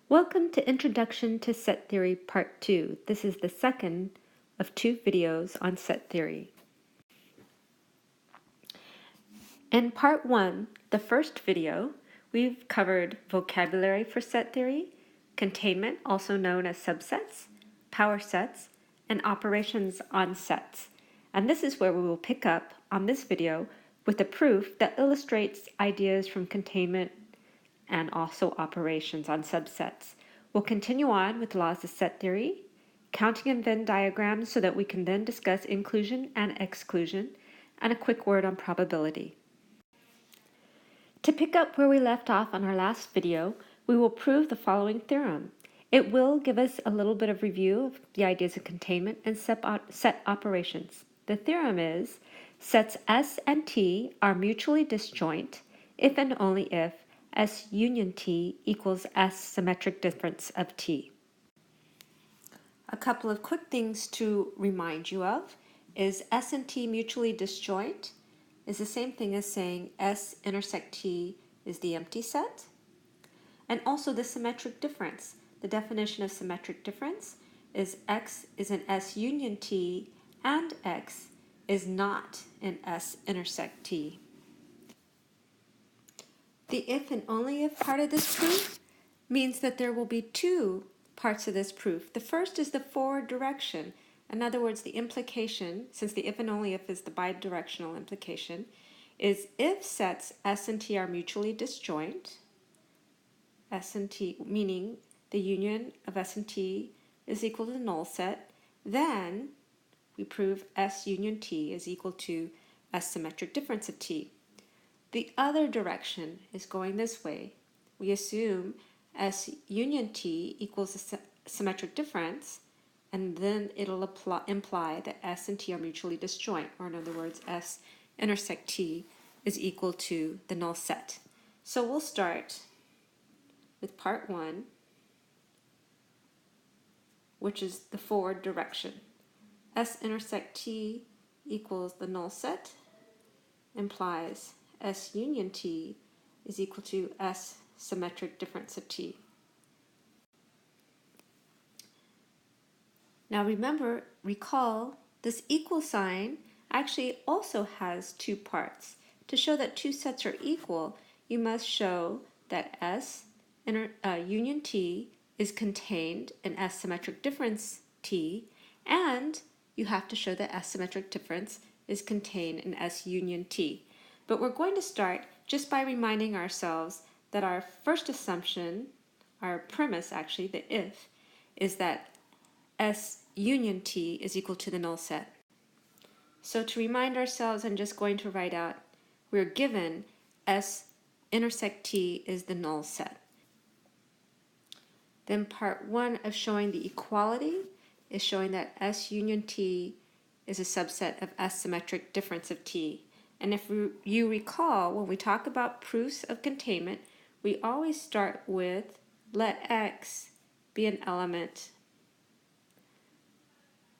Welcome to Introduction to Set Theory Part 2. This is the second of 2 videos on set theory. In Part 1, the first video, we've covered vocabulary for set theory, containment, also known as subsets, power sets, and operations on sets. And this is where we will pick up on this video with a proof that illustrates ideas from containment and also operations on subsets. We'll continue on with laws of set theory, counting and Venn diagrams so that we can then discuss inclusion and exclusion, and a quick word on probability. To pick up where we left off on our last video, we will prove the following theorem. It will give us a little bit of review of the ideas of containment and set operations. The theorem is, sets S and T are mutually disjoint if and only if S union T equals S symmetric difference of T. A couple of quick things to remind you of is S and T mutually disjoint is the same thing as saying S intersect T is the empty set. And also the symmetric difference. The definition of symmetric difference is X is an S union T and X is not an S intersect T. The if and only if part of this proof means that there will be 2 parts of this proof. The first is the forward direction. In other words, the implication, since the if and only if is the bidirectional implication, is if sets S and T are mutually disjoint, S and T, meaning the union of S and T is equal to the null set, then we prove S union T is equal to S symmetric difference of T. The other direction is going this way. We assume S union T equals a symmetric difference, and then it'll imply that S and T are mutually disjoint, or in other words, S intersect T is equal to the null set. So we'll start with part 1, which is the forward direction. S intersect T equals the null set implies S union T is equal to S symmetric difference of T. Now recall, this equal sign actually also has 2 parts. To show that 2 sets are equal, you must show that S union T is contained in S symmetric difference T, and you have to show that S symmetric difference is contained in S union T. But we're going to start just by reminding ourselves that our first assumption, our premise actually, the if, is that S union T is equal to the null set. So to remind ourselves, I'm just going to write out, we're given S intersect T is the null set. Then part 1 of showing the equality is showing that S union T is a subset of S symmetric difference of T. And if you recall, when we talk about proofs of containment, we always start with let X be an element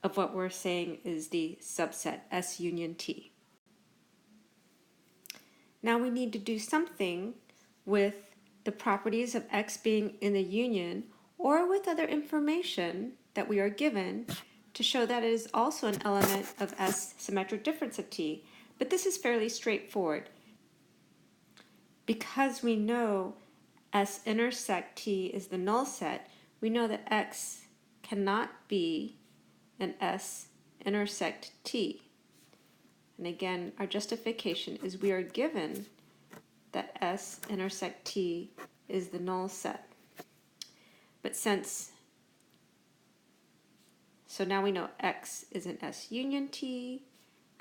of what we're saying is the subset S union T. Now we need to do something with the properties of X being in the union or with other information that we are given to show that it is also an element of S symmetric difference of T. But this is fairly straightforward. Because we know S intersect T is the null set, we know that X cannot be an S intersect T. And again, our justification is we are given that S intersect T is the null set. But so now we know X is an S union T,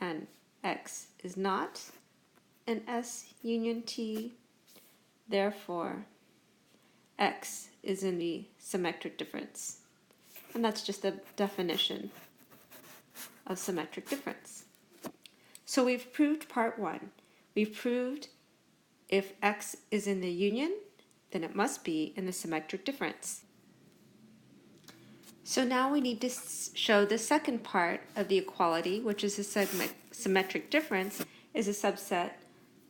and X is not an S union T, therefore X is in the symmetric difference. And that's just a definition of symmetric difference. So we've proved part 1. We've proved if X is in the union, then it must be in the symmetric difference. So now we need to show the second part of the equality, which is a symmetric difference is a subset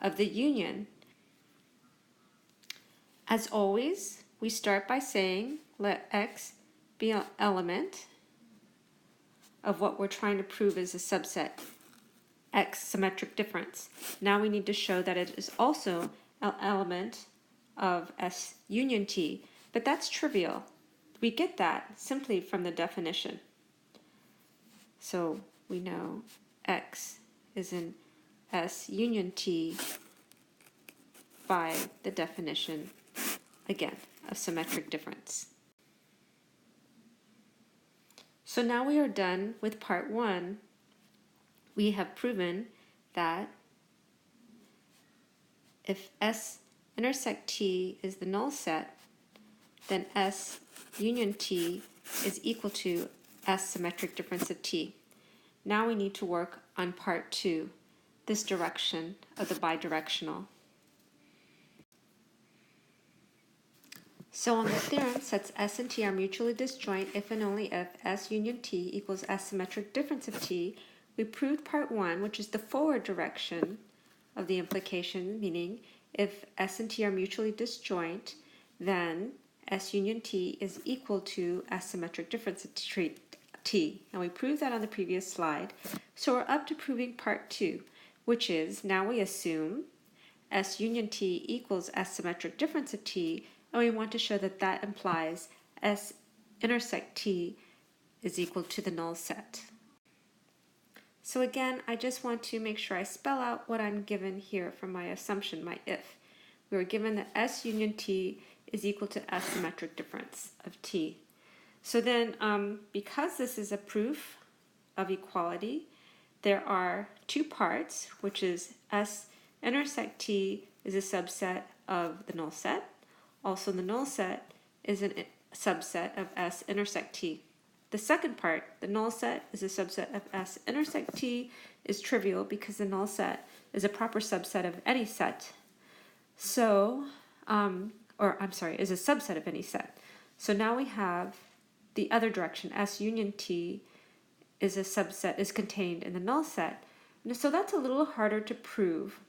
of the union. As always, we start by saying let X be an element of what we're trying to prove is a subset, X symmetric difference. Now we need to show that it is also an element of S union T, but that's trivial. We get that simply from the definition. So we know X is in S union T by the definition, again, of symmetric difference. So now we are done with part 1. We have proven that if S intersect T is the null set, then S union T is equal to S symmetric difference of T. Now we need to work on part 2, this direction of the bidirectional. So on the theorem, sets S and T are mutually disjoint if and only if S union T equals S symmetric difference of T, we proved part 1, which is the forward direction of the implication, meaning if S and T are mutually disjoint, then S union T is equal to S symmetric difference of T. And we proved that on the previous slide. So we're up to proving part 2, which is now we assume S union T equals S symmetric difference of T, and we want to show that that implies S intersect T is equal to the null set. So again, I just want to make sure I spell out what I'm given here from my assumption, my if. We were given that S union T is equal to S symmetric difference of T. So then, because this is a proof of equality, there are two parts, which is S intersect T is a subset of the null set. Also, the null set is a subset of S intersect T. The second part, the null set is a subset of S intersect T, is trivial because the null set is a proper subset of any set. So, is a subset of any set. So now we have the other direction, S union T is a subset, is contained in the null set. And so that's a little harder to prove.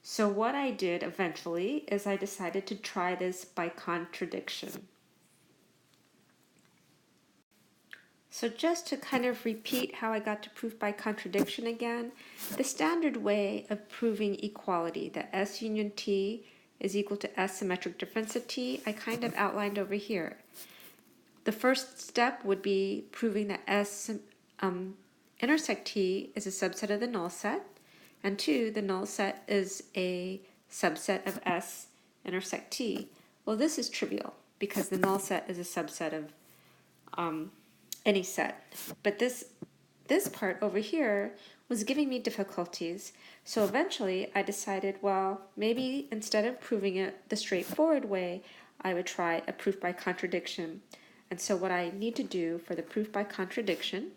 So what I did eventually is I decided to try this by contradiction. So just to kind of repeat how I got to proof by contradiction again, the standard way of proving equality, that S union T is equal to S symmetric difference of T, I kind of outlined over here. The first step would be proving that S intersect T is a subset of the null set, and 2, the null set is a subset of S intersect T. Well, this is trivial because the null set is a subset of any set. But this part over here was giving me difficulties. So eventually I decided, well, maybe instead of proving it the straightforward way, I would try a proof by contradiction. And so what I need to do for the proof by contradiction,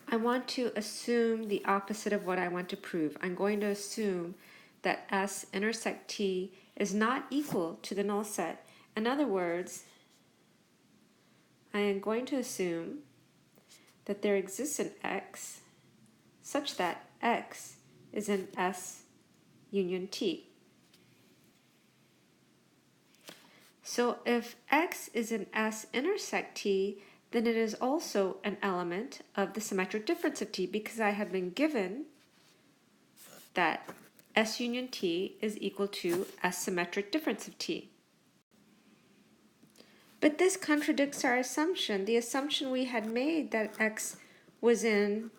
I want to assume the opposite of what I want to prove. I'm going to assume that S intersect T is not equal to the null set. In other words, I am going to assume that there exists an X such that X is in S union T. So if X is in S intersect T, then it is also an element of the symmetric difference of T because I have been given that S union T is equal to S symmetric difference of T. But this contradicts our assumption, the assumption we had made that X was in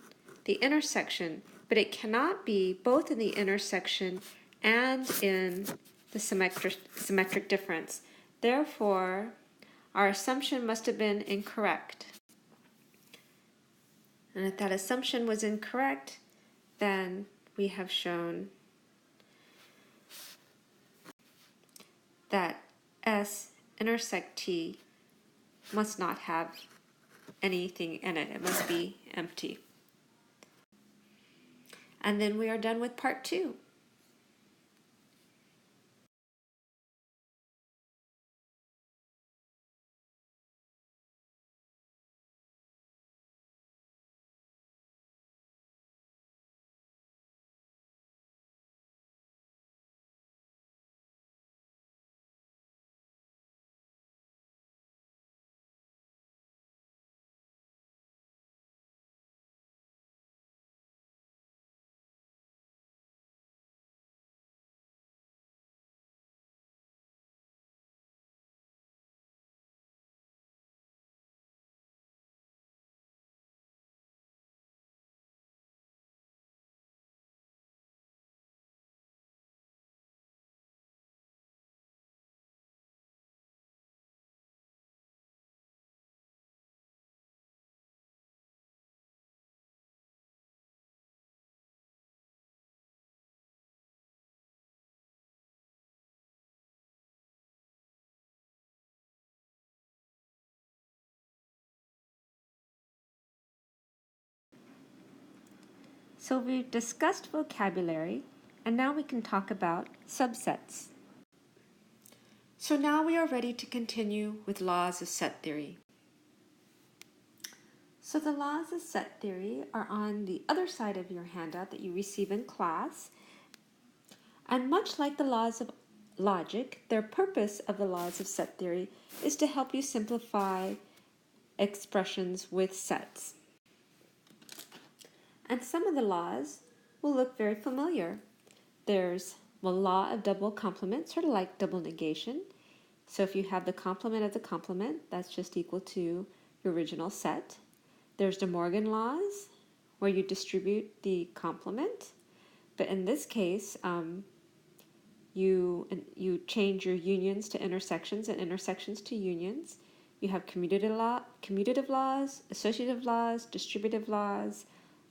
the intersection, but it cannot be both in the intersection and in the symmetric difference. Therefore, our assumption must have been incorrect. And if that assumption was incorrect, then we have shown that S intersect T must not have anything in it. It must be empty. And then we are done with part 2. So we've discussed vocabulary, and now we can talk about subsets. So now we are ready to continue with laws of set theory. So the laws of set theory are on the other side of your handout that you receive in class. And much like the laws of logic, the purpose of the laws of set theory is to help you simplify expressions with sets. And some of the laws will look very familiar. There's the law of double complement, sort of like double negation. So if you have the complement of the complement, that's just equal to your original set. There's De Morgan laws, where you distribute the complement. But in this case, you change your unions to intersections and intersections to unions. You have commutative laws, associative laws, distributive laws,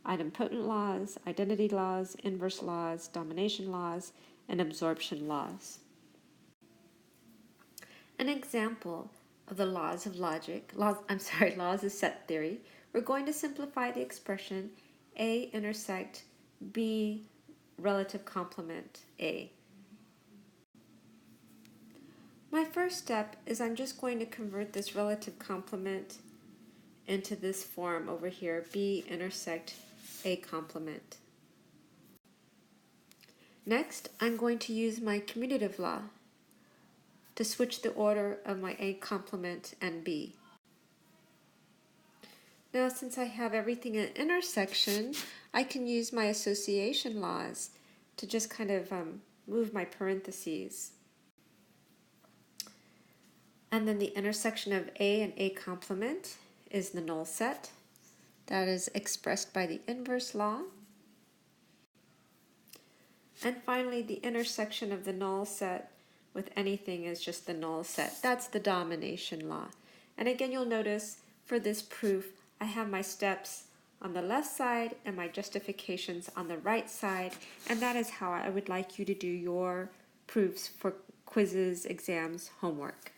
idempotent laws, identity laws, inverse laws, domination laws, and absorption laws. An example of the laws of laws of set theory, we're going to simplify the expression A intersect B relative complement A. My first step is I'm just going to convert this relative complement into this form over here, B intersect A complement. Next, I'm going to use my commutative law to switch the order of my A complement and B. Now, since I have everything in intersection, I can use my association laws to just kind of move my parentheses. And then the intersection of A and A complement is the null set. That is expressed by the inverse law. And finally, the intersection of the null set with anything is just the null set. That's the domination law. And again, you'll notice for this proof, I have my steps on the left side and my justifications on the right side. And that is how I would like you to do your proofs for quizzes, exams, homework.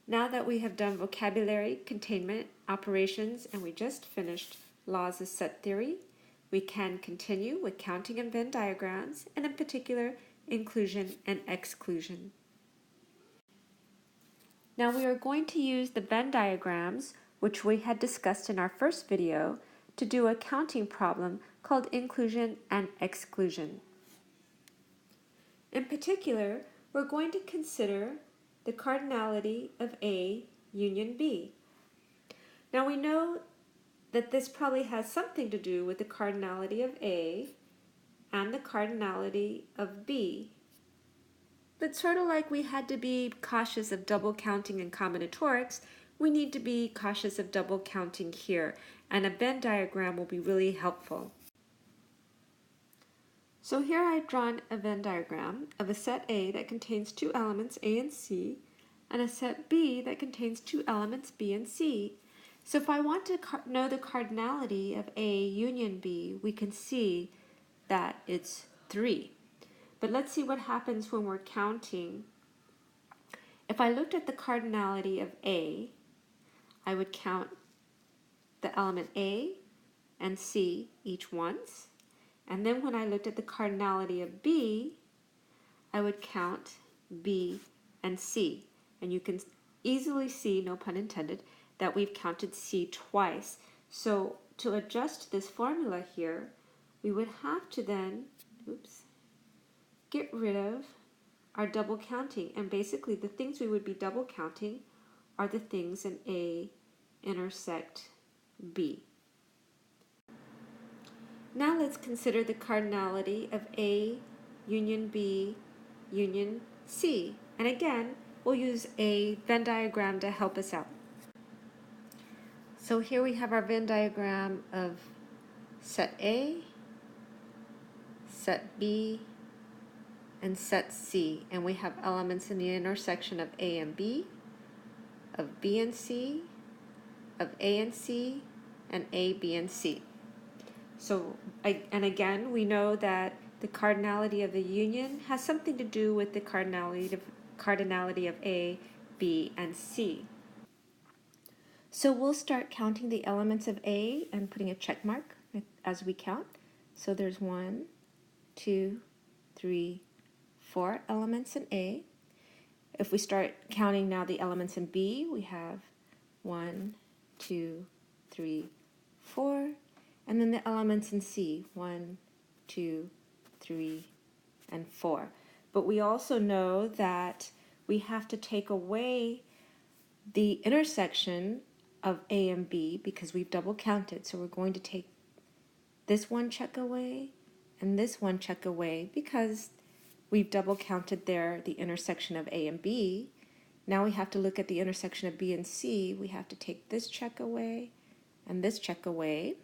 Now that we have done vocabulary, containment, operations, and we just finished laws of set theory, we can continue with counting and Venn diagrams, and in particular, inclusion and exclusion. Now we are going to use the Venn diagrams, which we had discussed in our first video, to do a counting problem called inclusion and exclusion. In particular, we're going to consider the cardinality of A union B. Now we know that this probably has something to do with the cardinality of A and the cardinality of B. But sort of like we had to be cautious of double counting in combinatorics, we need to be cautious of double counting here, and a Venn diagram will be really helpful. So here I've drawn a Venn diagram of a set A that contains two elements A and C, and a set B that contains two elements B and C. So if I want to know the cardinality of A union B, we can see that it's 3. But let's see what happens when we're counting. If I looked at the cardinality of A, I would count the element A and C each once. And then when I looked at the cardinality of B, I would count B and C. And you can easily see, no pun intended, that we've counted C twice. So to adjust this formula here, we would have to then, get rid of our double counting. And basically the things we would be double counting are the things in A intersect B. Now let's consider the cardinality of A union B union C. And again, we'll use a Venn diagram to help us out. So here we have our Venn diagram of set A, set B, and set C. And we have elements in the intersection of A and B, of B and C, of A and C, and A, B, and C. So, and again, we know that the cardinality of the union has something to do with the cardinality of A, B, and C. So we'll start counting the elements of A and putting a check mark as we count. So there's 1, 2, 3, 4 elements in A. If we start counting now the elements in B, we have 1, 2, 3, 4, and then the elements in C, 1, 2, 3, and 4. But we also know that we have to take away the intersection of A and B because we've double counted. So we're going to take this one check away and this one check away because we've double counted there the intersection of A and B. Now we have to look at the intersection of B and C. We have to take this check away and this check away.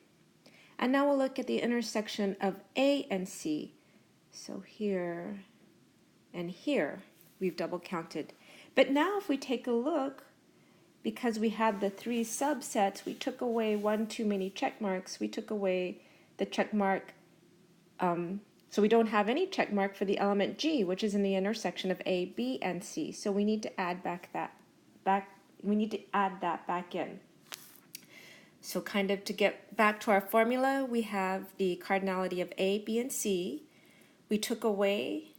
And now we'll look at the intersection of A and C. So here and here, we've double counted. But now if we take a look, because we had the 3 subsets, we took away one too many check marks. We took away the check mark, so we don't have any check mark for the element G, which is in the intersection of A, B, and C. So we need to add we need to add that back in. So kind of to get back to our formula, we have the cardinality of A, B, and C. We took away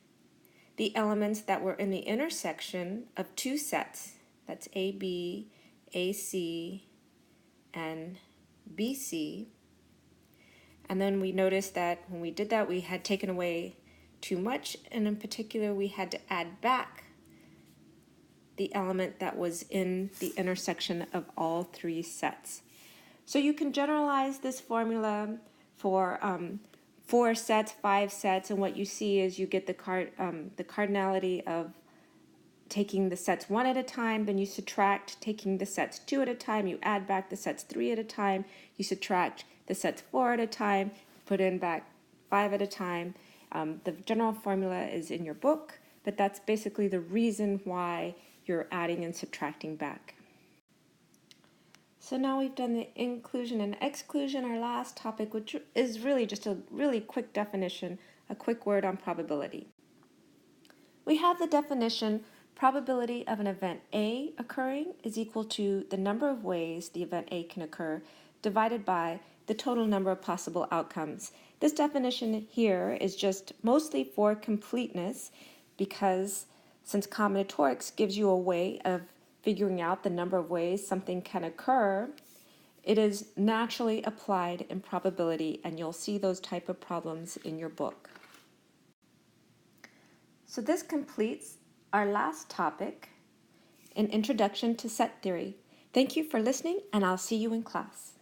the elements that were in the intersection of 2 sets. That's AB, AC, and BC. And then we noticed that when we did that, we had taken away too much, and in particular, we had to add back the element that was in the intersection of all 3 sets. So you can generalize this formula for 4 sets, 5 sets, and what you see is you get the cardinality of taking the sets 1 at a time, then you subtract, taking the sets 2 at a time, you add back the sets 3 at a time, you subtract the sets 4 at a time, put in back 5 at a time. The general formula is in your book, but that's basically the reason why you're adding and subtracting back. So now we've done the inclusion and exclusion, our last topic, which is really just a really quick definition, a quick word on probability. We have the definition: probability of an event A occurring is equal to the number of ways the event A can occur divided by the total number of possible outcomes. This definition here is just mostly for completeness because since combinatorics gives you a way of figuring out the number of ways something can occur, it is naturally applied in probability, and you'll see those type of problems in your book. So this completes our last topic, an introduction to set theory. Thank you for listening, and I'll see you in class.